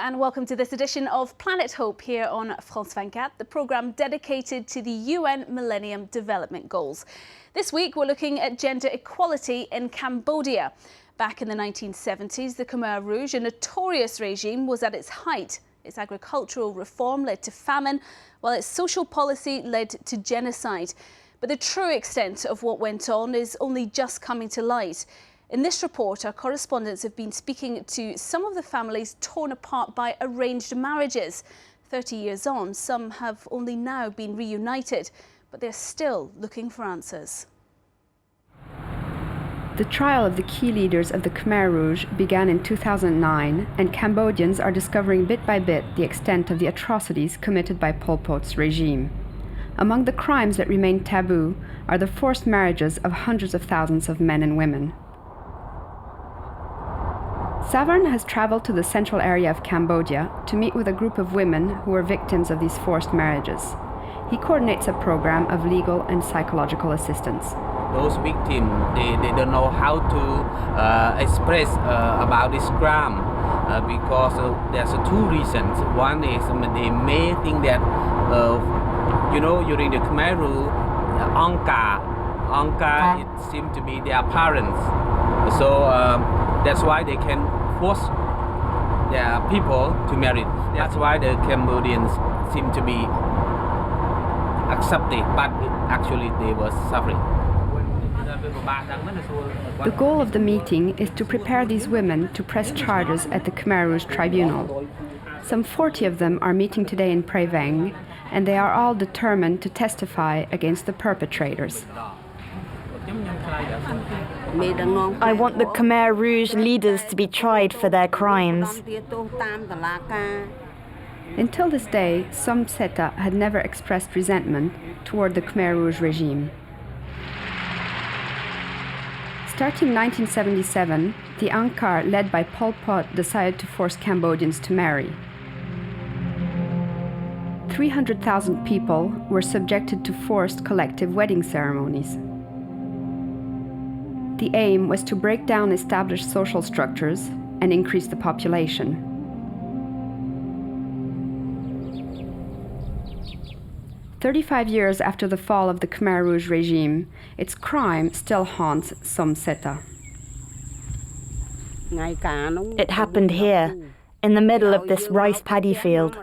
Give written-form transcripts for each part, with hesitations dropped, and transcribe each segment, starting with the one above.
and welcome to this edition of Planet Hope here on France 24, the programme dedicated to the UN Millennium Development Goals. This week we're looking at gender equality in Cambodia. Back in the 1970s, the Khmer Rouge, a notorious regime, was at its height. Its agricultural reform led to famine, while its social policy led to genocide. But the true extent of what went on is only just coming to light. In this report, our correspondents have been speaking to some of the families torn apart by arranged marriages. 30 years on, some have only now been reunited, but they're still looking for answers. The trial of the key leaders of the Khmer Rouge began in 2009, and Cambodians are discovering bit by bit the extent of the atrocities committed by Pol Pot's regime. Among the crimes that remain taboo are the forced marriages of hundreds of thousands of men and women. Savarn has traveled to the central area of Cambodia to meet with a group of women who were victims of these forced marriages. He coordinates a program of legal and psychological assistance. Those victims, they don't know how to express about this crime because there's two reasons. One is they may think that, during the Khmer Rouge, Angkar, it seems to be their parents. So that's why they can force their people to marry. That's why the Cambodians seem to be accepted, but actually they were suffering. The goal of the meeting is to prepare these women to press charges at the Khmer Rouge tribunal. Some 40 of them are meeting today in Prey Veng, and they are all determined to testify against the perpetrators. I want the Khmer Rouge leaders to be tried for their crimes. Until this day, Som Seta had never expressed resentment toward the Khmer Rouge regime. Starting in 1977, the Angkar led by Pol Pot decided to force Cambodians to marry. 300,000 people were subjected to forced collective wedding ceremonies. The aim was to break down established social structures and increase the population. "35 years after the fall of the Khmer Rouge regime, its crime still haunts Som Seta. It happened here, in the middle of this rice paddy field.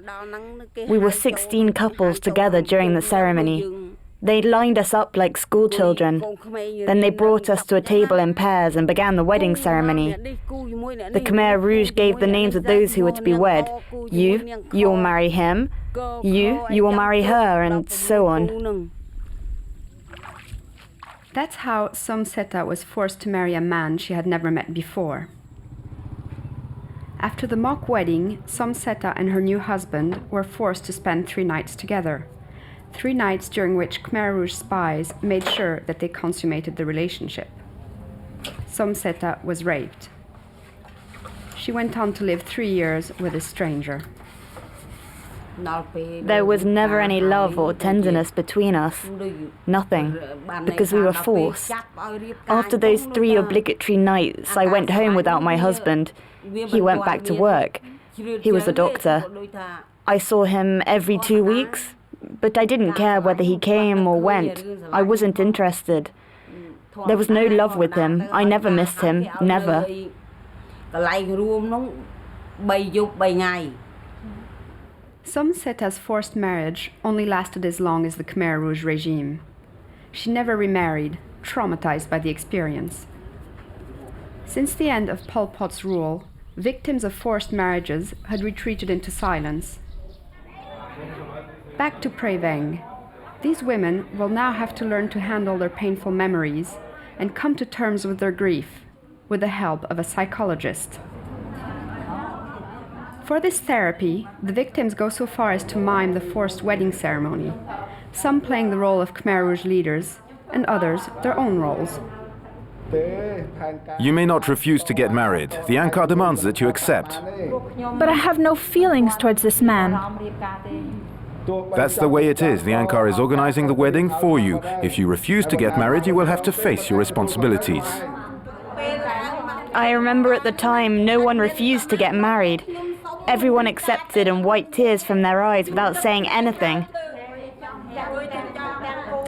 We were 16 couples together during the ceremony. They lined us up like school children. Then they brought us to a table in pairs and began the wedding ceremony. The Khmer Rouge gave the names of those who were to be wed. You will marry him. You will marry her, and so on. That's how Som Seta was forced to marry a man she had never met before. After the mock wedding, Som Seta and her new husband were forced to spend 3 nights together. 3 nights during which Khmer Rouge spies made sure that they consummated the relationship. Som Seta was raped. She went on to live 3 years with a stranger. There was never any love or tenderness between us. Nothing, because we were forced. After those 3 obligatory nights, I went home without my husband. He went back to work. He was a doctor. I saw him every 2 weeks, but I didn't care whether he came or went. I wasn't interested. There was no love with him. I never missed him, never. Som Seta's forced marriage only lasted as long as the Khmer Rouge regime. She never remarried, traumatized by the experience. Since the end of Pol Pot's rule, victims of forced marriages had retreated into silence. Back to Prey Veng. These women will now have to learn to handle their painful memories and come to terms with their grief, with the help of a psychologist. For this therapy, the victims go so far as to mime the forced wedding ceremony, some playing the role of Khmer Rouge leaders, and others their own roles. You may not refuse to get married. The Angkar demands that you accept. But I have no feelings towards this man. That's the way it is. The Angkar is organizing the wedding for you. If you refuse to get married, you will have to face your responsibilities. I remember at the time no one refused to get married. Everyone accepted and wiped tears from their eyes without saying anything.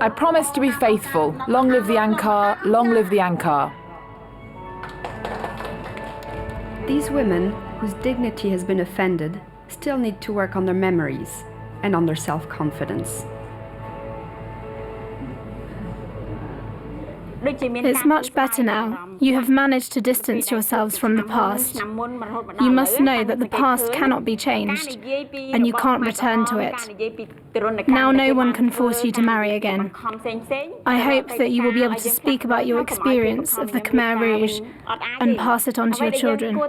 I promise to be faithful. Long live the Angkar, long live the Angkar. These women, whose dignity has been offended, still need to work on their memories and on their self-confidence. It's much better now. You have managed to distance yourselves from the past. You must know that the past cannot be changed, and you can't return to it. Now no one can force you to marry again. I hope that you will be able to speak about your experience of the Khmer Rouge and pass it on to your children.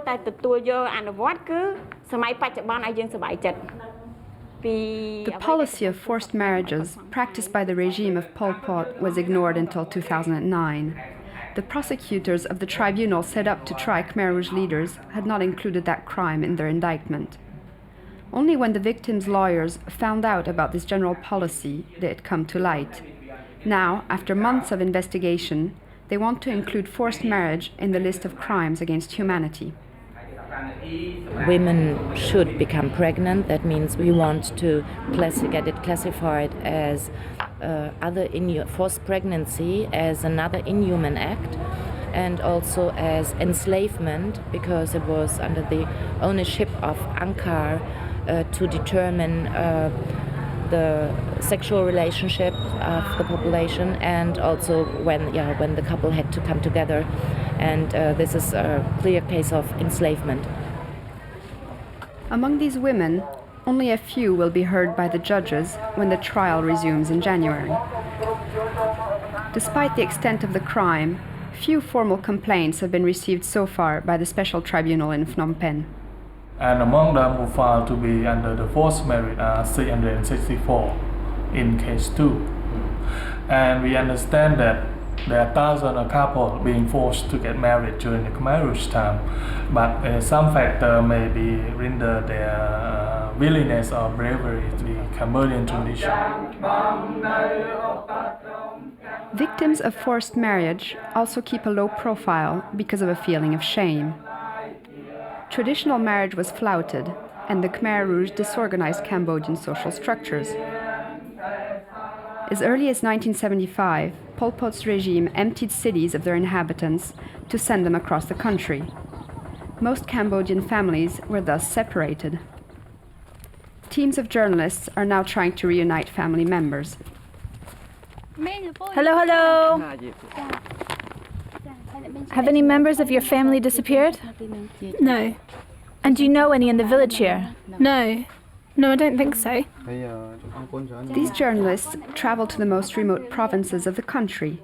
The policy of forced marriages practiced by the regime of Pol Pot was ignored until 2009. The prosecutors of the tribunal set up to try Khmer Rouge leaders had not included that crime in their indictment. Only when the victims' lawyers found out about this general policy did it come to light. Now, after months of investigation, they want to include forced marriage in the list of crimes against humanity. Women should become pregnant. That means we want to get it classified as forced pregnancy, as another inhuman act, and also as enslavement, because it was under the ownership of Angkar to determine the sexual relationship of the population, and also when the couple had to come together. And this is a clear case of enslavement. Among these women, only a few will be heard by the judges when the trial resumes in January. Despite the extent of the crime, few formal complaints have been received so far by the special tribunal in Phnom Penh. And among them who filed to be under the forced marriage are 364 in case 2. And we understand that there are thousands of couples being forced to get married during the Khmer Rouge time, but some factor may be render their willingness or bravery to the Cambodian tradition. Victims of forced marriage also keep a low profile because of a feeling of shame. Traditional marriage was flouted, and the Khmer Rouge disorganized Cambodian social structures. As early as 1975, Pol Pot's regime emptied cities of their inhabitants to send them across the country. Most Cambodian families were thus separated. Teams of journalists are now trying to reunite family members. Hello, hello. Have any members of your family disappeared? No. And do you know any in the village here? No. No, I don't think so. These journalists travel to the most remote provinces of the country.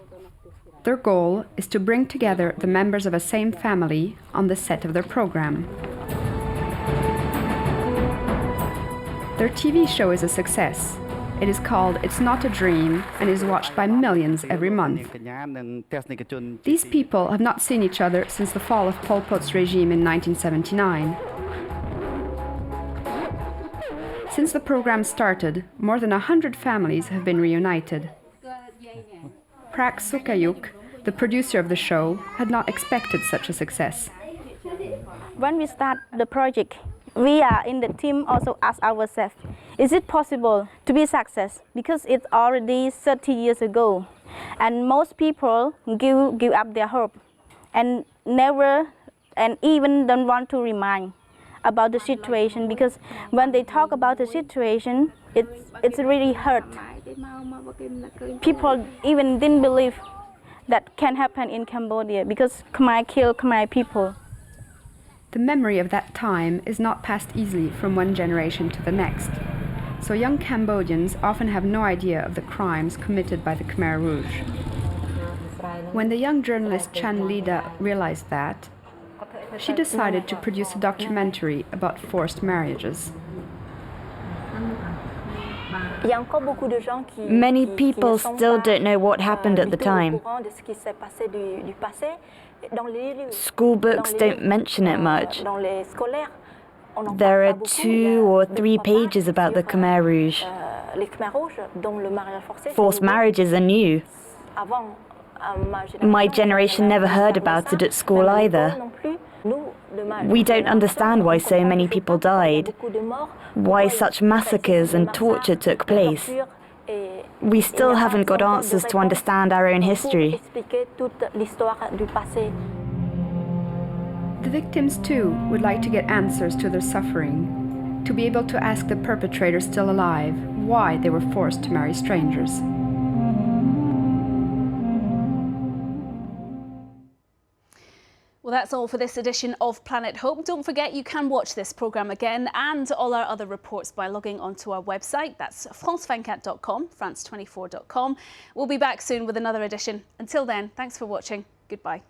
Their goal is to bring together the members of a same family on the set of their program. Their TV show is a success. It is called It's Not a Dream and is watched by millions every month. These people have not seen each other since the fall of Pol Pot's regime in 1979. Since the program started, more than 100 families have been reunited. Prak Sukayuk, the producer of the show, had not expected such a success. When we start the project, we are in the team also ask ourselves, is it possible to be success? Because it's already 30 years ago, and most people give up their hope and even don't want to remind about the situation, because when they talk about the situation, it's really hurt. People even didn't believe that can happen in Cambodia because Khmer killed Khmer people. The memory of that time is not passed easily from one generation to the next, so young Cambodians often have no idea of the crimes committed by the Khmer Rouge. When the young journalist Chan Lida realized that, she decided to produce a documentary about forced marriages. Many people still don't know what happened at the time. School books don't mention it much. There are 2 or 3 pages about the Khmer Rouge. Forced marriages are new. My generation never heard about it at school either. We don't understand why so many people died, why such massacres and torture took place. We still haven't got answers to understand our own history. The victims too would like to get answers to their suffering, to be able to ask the perpetrators still alive why they were forced to marry strangers. Well, that's all for this edition of Planet Hope. Don't forget you can watch this programme again and all our other reports by logging onto our website. That's france24.com, france24.com. We'll be back soon with another edition. Until then, thanks for watching. Goodbye.